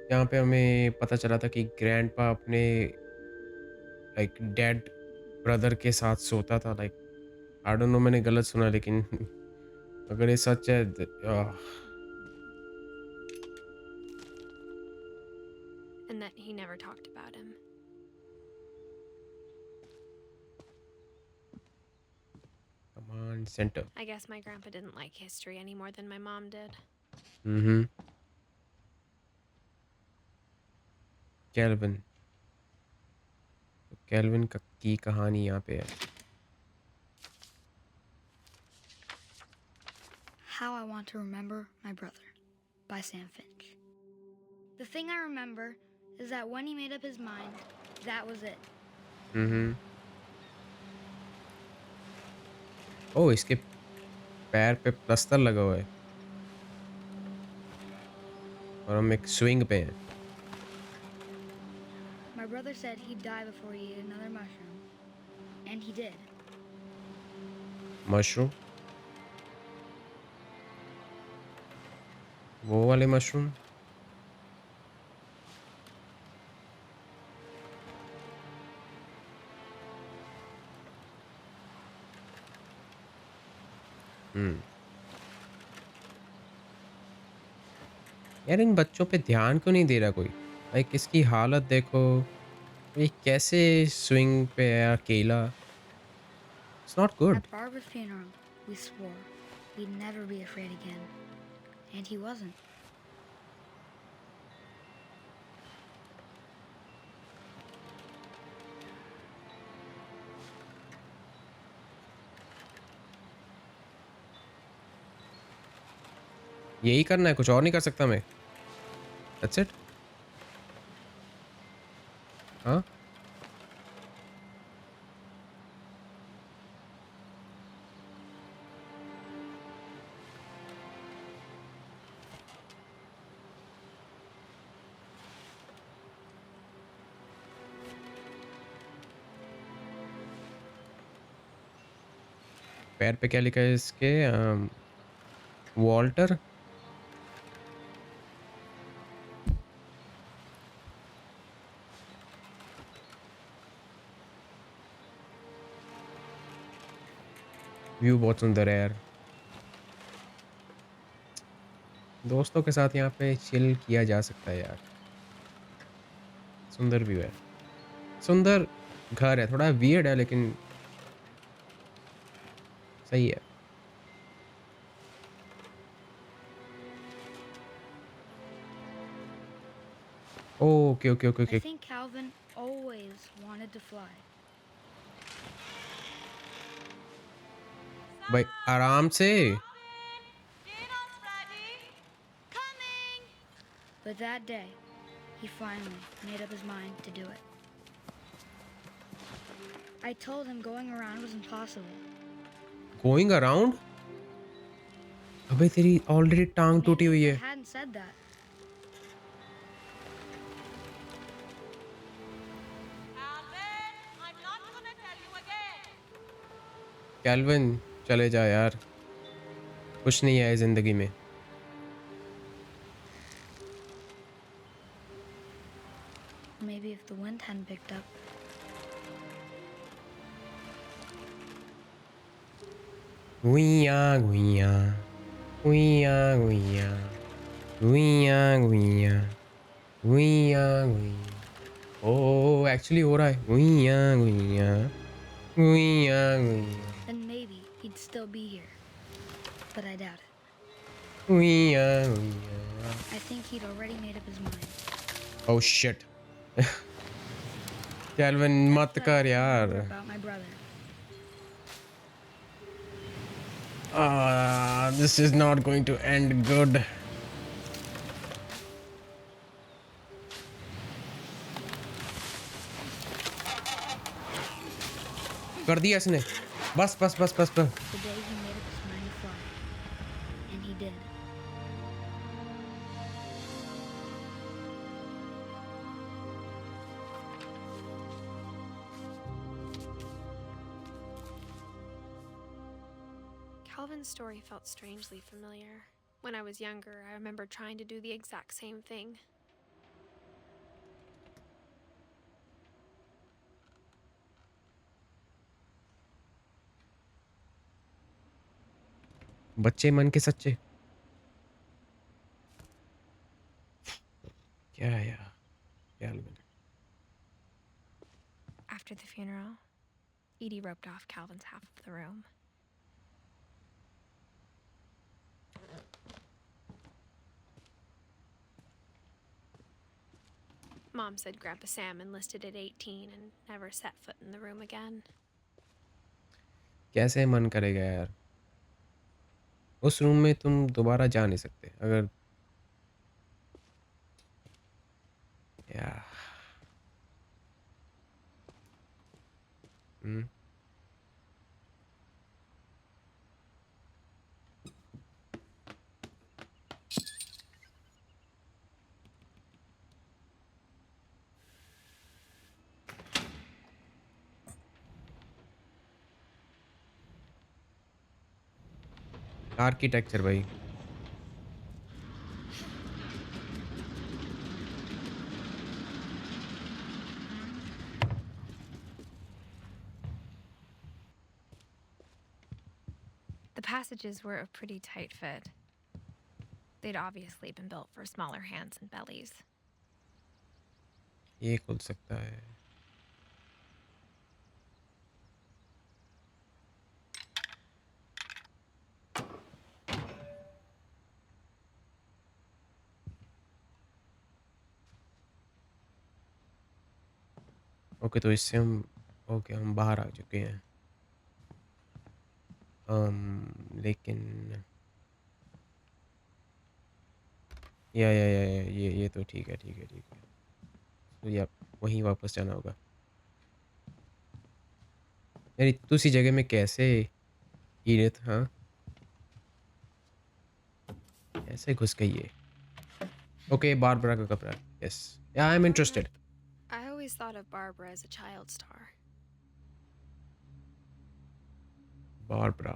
जहाँ पे हमें पता चला था कि ग्रैंडपा अपने लाइक डेड ब्रदर के साथ सोता था। लाइक आई डोंट नो, मैंने गलत सुना लेकिन अगर ये सच है And that he never talked about him. Command centre. I guess my grandpa didn't like history any more than my mom did. Hmm. Calvin. तो कैल्विन की कहानी यहाँ पे है। How I Want to Remember My Brother by Sam Finch. The thing I remember is that when he made up his mind, that was it. हम्म। ओ इसके पैर पे प्लस्तर लगा हुआ है और हम एक स्विंग पे हैं। My brother said he'd die before he ate another mushroom. And he did. Mushroom, वो वाले मशरूम। हम्म। यार इन बच्चों पे ध्यान क्यों नहीं दे रहा कोई? लाइक इसकी हालत देखो, ये कैसे स्विंग पे है अकेला। It's not good. At Barbara's funeral, we swore we'd never be afraid again. And he wasn't. यही करना है, कुछ और नहीं कर सकता मैं। That's it. हाँ पैर पे क्या लिखा है इसके? वॉल्टर। व्यू बहुत सुंदर है यार। दोस्तों के साथ यहाँ पे चिल किया जा सकता है यार। सुंदर व्यू है, सुंदर घर है, थोड़ा वियर्ड है लेकिन सही है। Okay okay okay I okay. think Calvin always wanted to fly. भाई आराम से। Dinner's ready. Coming! But that day, he finally made up his mind to do it. I told him going around was impossible. Going around? अबे तेरी already टांग टूटी हुई Maybe if है। I hadn't said that. Alvin, I'm not gonna tell you again. Calvin चले जा यार, कुछ नहीं है जिंदगी में। Maybe if the wind hadn't picked up. Guiya Guiya Guiya Guiya Guiya Guiya Guiya Guiya. O actually हो रहा है। गुइया गुइया गुइया गुइया Then maybe he'd still be here. But I doubt it. गुइया गुइया। I think he'd already made up his mind. Oh shit. Calvin मत But कर I यार। remember about my brother. This is not going to end good. कर दिया इसने। बस बस बस बस बस। The day he made up his mind to fly. And he did. Calvin's story felt strangely familiar. When I was younger, I remember trying to do the exact same thing. बच्चे मन के सच्चे क्या है यार Calvin. After the funeral, Edie roped off Calvin's half of the room. Mom said Grandpa Sam enlisted at 18 and never set foot in the room again. कैसे मन करेगा यार उस रूम में तुम दोबारा जा नहीं सकते अगर या आर्किटेक्चर भाई The passages were a pretty tight fit. They'd obviously been built for smaller hands and bellies. ये खुल सकता है ओके तो इससे हम बाहर आ चुके हैं लेकिन ये तो ठीक है तो या वहीं वापस जाना होगा यार इतनी सी जगह में कैसे ईडिथ हाँ ऐसे घुस गई है ओके बारबरा का कपड़ा यस या I am interested I always thought of Barbara as a child star. Barbara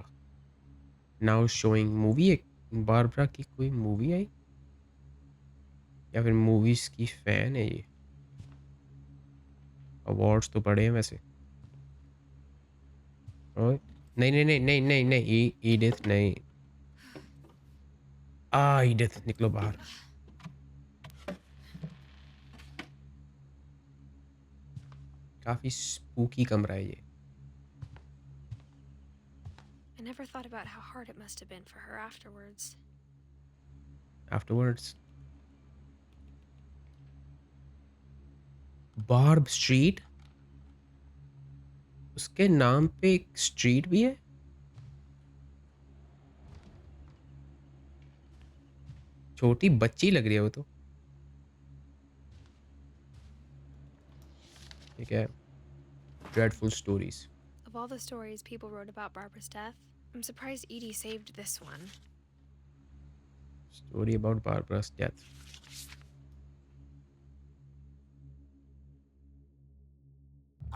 now showing movie है बारबरा की कोई मूवी आई या फिर मूवीज की फैन है ये अवार्ड्स तो पड़े हैं वैसे ओए नहीं ईडिथ नहीं ईडिथ निकलो बाहर काफी स्पूकी कमरा है ये I never thought about how hard it must have been for her afterwards. afterwards barb street उसके नाम पे एक स्ट्रीट भी है छोटी बच्ची लग रही है वो तो ठीक है dreadful stories Of all the stories people wrote about Barbara's death, I'm surprised Edie saved this one. story about Barbara's death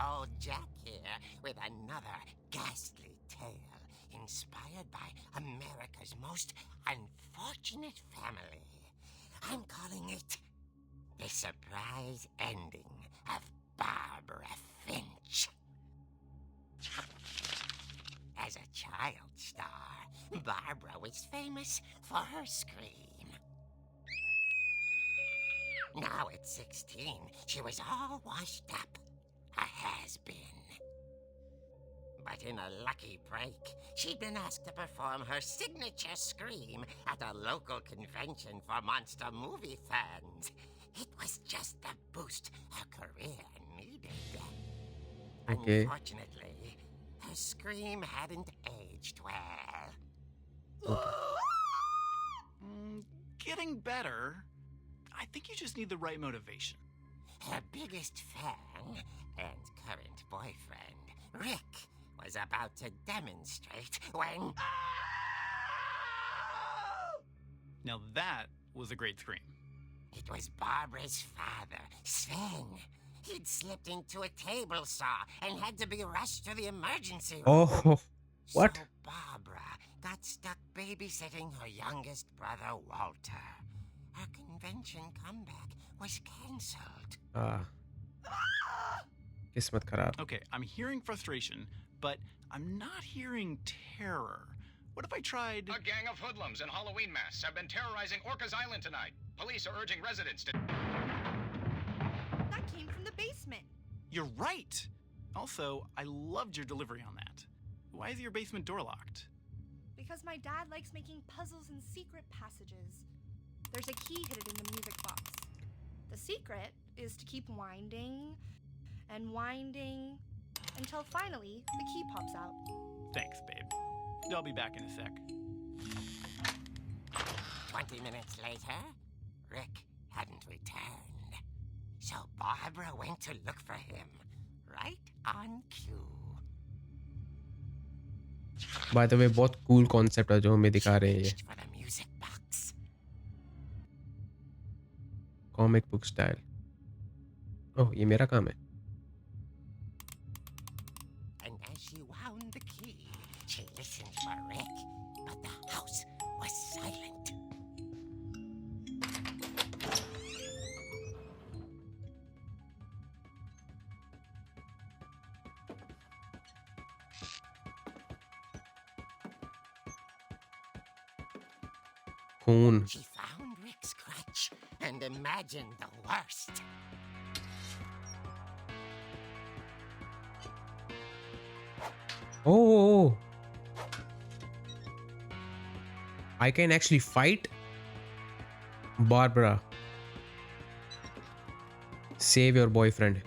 Old Jack here with another ghastly tale inspired by America's most unfortunate family. I'm calling it The Surprise Ending of Barbara Finch. As a child star, Barbara was famous for her scream. Now at 16, she was all washed up. A has-been. But in a lucky break, she'd been asked to perform her signature scream at a local convention for monster movie fans. It was just the boost her career needed. Okay. Unfortunately, her scream hadn't aged well. Getting better. I think you just need the right motivation. Her biggest fan and current boyfriend, Rick, was about to demonstrate when... Now that was a great scream. It was Barbara's father, Sven. He'd slipped into a table saw and had to be rushed to the emergency room. oh what So Barbara got stuck babysitting her youngest brother, Walter. Her convention comeback was cancelled. किस्मत खराब. Okay, I'm hearing frustration, but I'm not hearing terror. What if I tried... A gang of hoodlums in Halloween masks have been terrorizing Orcas Island tonight. Police are urging residents to... That came from the basement. You're right! Also, I loved your delivery on that. Why is your basement door locked? Because my dad likes making puzzles and secret passages. There's a key hidden in the music box. The secret is to keep winding and winding until finally the key pops out. Thanks, babe. I'll be back in a sec. 20 minutes later, Rick hadn't returned. So Barbara went to look for him, right on cue. By the way, बहुत cool concept है जो हमें दिखा रहे हैं ये. For the music box. Comic book style. Oh, ये मेरा काम है. And as she wound the key, she listened for Rick, but the house was silent. खून. She found Rick's crutch and imagined the worst. Oh. I can actually fight? Barbara. Save your boyfriend.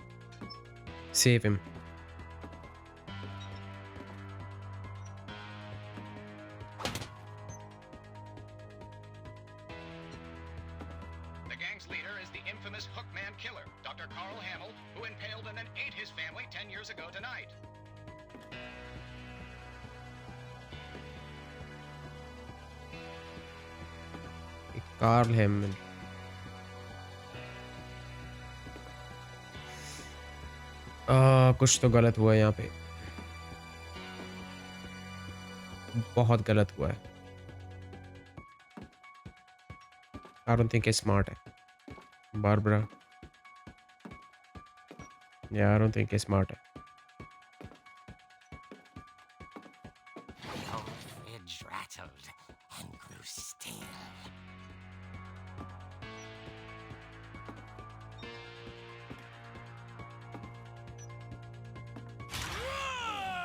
Save him. The gang's leader is the infamous Hookman killer, Dr. Carl Hamill, who impaled and then ate his family 10 years ago tonight. Carl Hamill. कुछ तो गलत हुआ है यहाँ पे. बहुत गलत हुआ है. I don't think it's smart. Barbara. Yeah, I don't think it's smart. The old fridge rattled and grew still.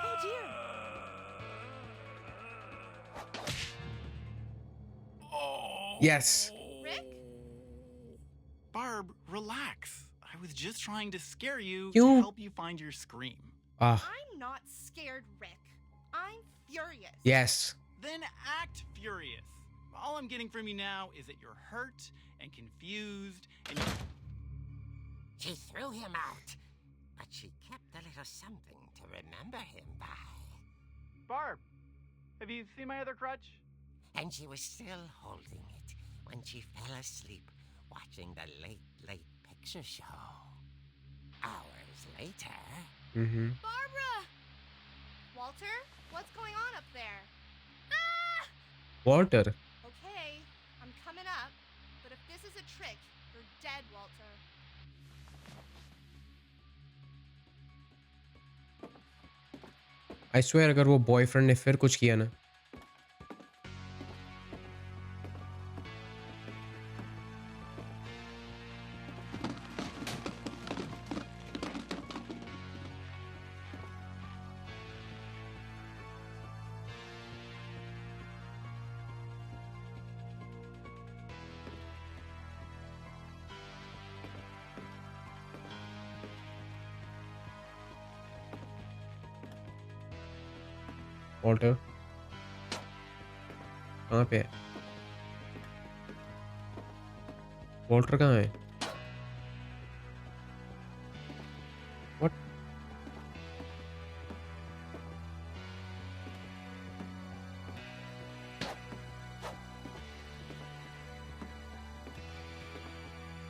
Oh dear! Yes. Rick? Barb, relax. I was just trying to scare you You- to help you find your scream. I'm not scared, Rick. I'm furious. Yes. Then act furious. All I'm getting from you now is that you're hurt and confused and She threw him out, but she kept a little something to remember him by. Barb, have you seen my other crutch? And she was still holding it when she fell asleep watching the late picture show. Hours later... Mm-hmm. Barbara! Walter, what's going on up there? Ah! Walter. Okay, I'm coming up. But if this is a trick, you're dead, Walter. I swear अगर वो boyfriend ने फिर कुछ किया ना. Walter. कहाँ पे है? Walter कहाँ है? What?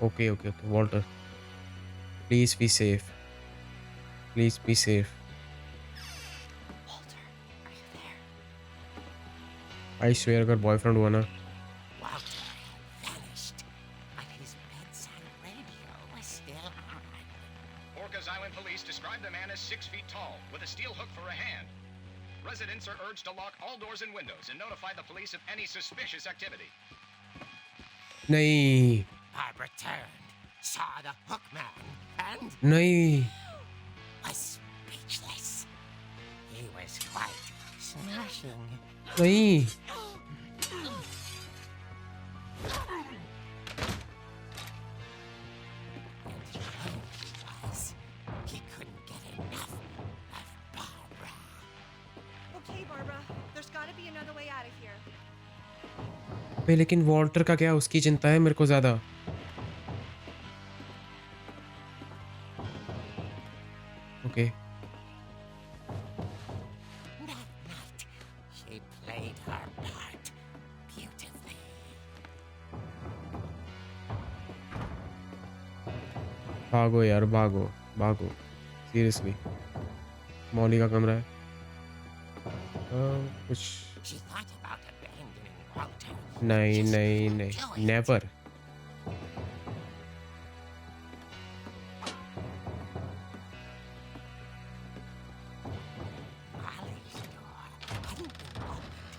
Okay. Walter. Please be safe. Please be safe. Walter, are you there? I swear अगर बॉयफ्रेंड हुआ ना Walter had vanished, but his bedside radio was still on. Orcas Island police described the man as 6 feet tall, with a steel hook for a hand. Residents are urged to lock all doors and windows and notify the police of any suspicious activity. नहीं Barbara turned, saw the hook man, and नहीं was speechless. He was quite smashing. नहीं And he was. He couldn't get enough of Barbara. Okay, Barbara, there's gotta be another way out of here. अबे लेकिन Walter का क्या उसकी चिंता है मेरे को ज़्यादा okay That night, she played her part beautifully. भागो यार भागो भागो सीरियसली मौली का कमरा है कुछ She thought about abandoning Walter. नहीं Just नहीं couldn't नहीं do it. Never Molly's door hadn't been opened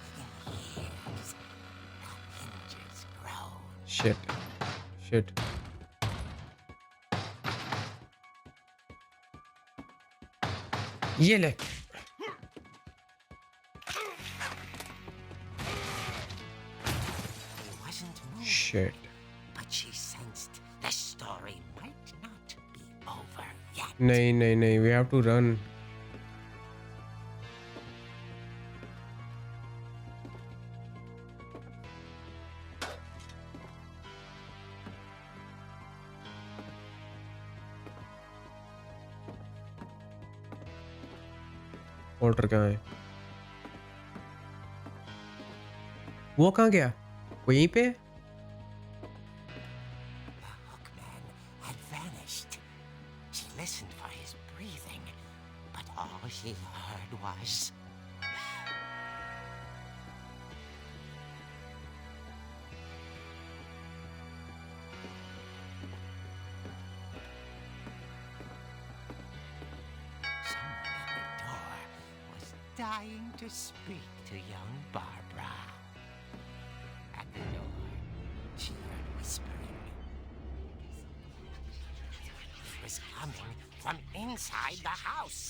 in years. The hinges groaned. Shit shit ये ले He wasn't moving, shit but she sensed the story might not be over yet. नहीं नहीं नहीं we have to run Walter कहाँ है वो कहाँ गया वहीं पे The hookman had vanished. She listened for his breathing, but all she heard was. Someone at the door was dying to speak to young Barbara. At the door, she heard whispering. It was coming from inside the house.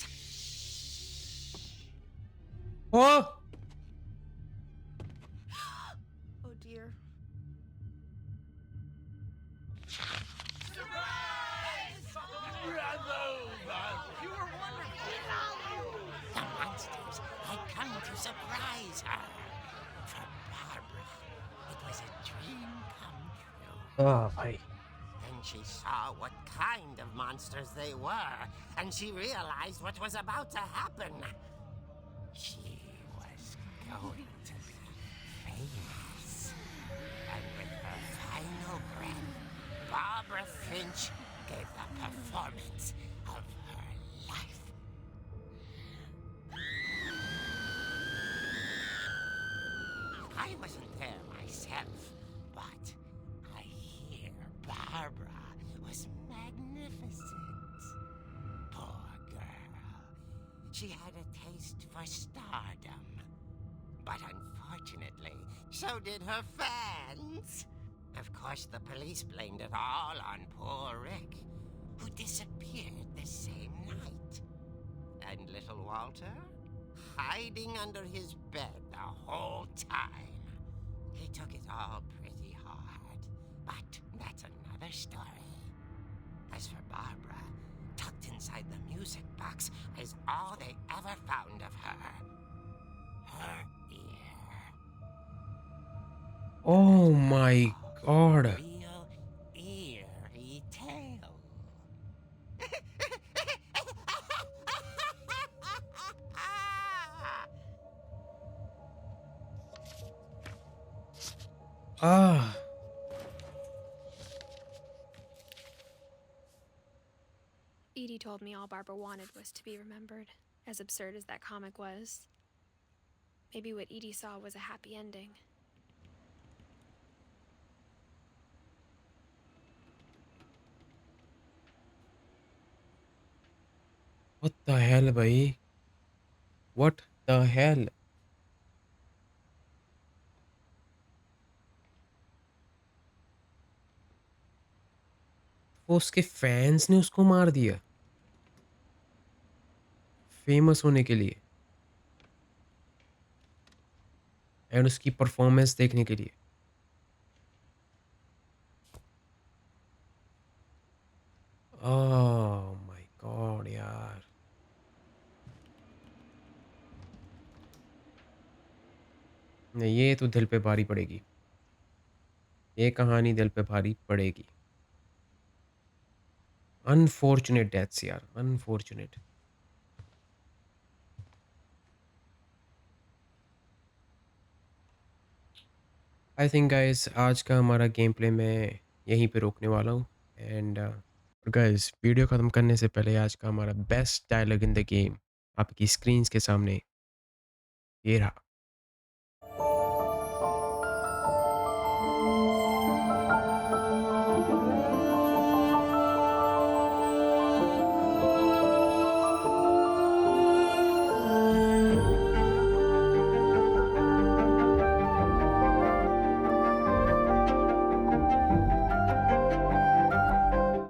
Oh Oh dear. The monsters had come to surprise her. For Barbara, it was a dream come true. भाई Then she saw what kind of monsters they were, and she realized what was about to happen. She was going to be famous. And with her final breath, Barbara Finch gave the performance of her life. I wasn't there myself, but I hear Barbara was magnificent. Poor girl. She had a taste for stardom. But unfortunately, so did her fans. Of course, the police blamed it all on poor Rick, who disappeared the same night. And little Walter? Hiding under his bed the whole time. He took it all pretty hard, but that's another story. As for Barbara, tucked inside the music box is all they ever found of her. Her ear. Oh my god. Real eerie tale. Ah. Edie told me all Barbara wanted was to be remembered, as absurd as that comic was. Maybe what Edie saw was a happy ending. What the hell भाई? What the hell? वो उसके fans ने उसको मार दिया, famous होने के लिए एंड उसकी परफॉर्मेंस देखने के लिए। ओह माय गॉड यार! नहीं, ये तो दिल पे भारी पड़ेगी। ये कहानी दिल पे भारी पड़ेगी। अनफॉर्च्यूनेट डेथ्स यार, अनफॉर्च्यूनेट। आई थिंक गाइस आज का हमारा गेम प्ले मैं यहीं पे रोकने वाला हूँ एंड गाइस वीडियो ख़त्म करने से पहले आज का हमारा best dialogue in the game आपकी स्क्रीन्स के सामने ये रहा।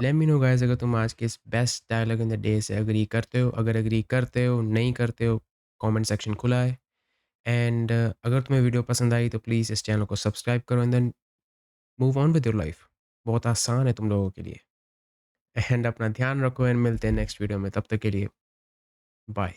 लेट मी नो गाइस अगर तुम आज के इस best dialogue in the day से एग्री करते हो, अगर एग्री करते हो, नहीं करते हो, कमेंट सेक्शन खुला है एंड अगर तुम्हें वीडियो पसंद आई तो प्लीज़ इस चैनल को सब्सक्राइब करो and then move on with your life. बहुत आसान है तुम लोगों के लिए एंड अपना ध्यान रखो एंड मिलते हैं नेक्स्ट वीडियो में, तब तक के लिए बाय।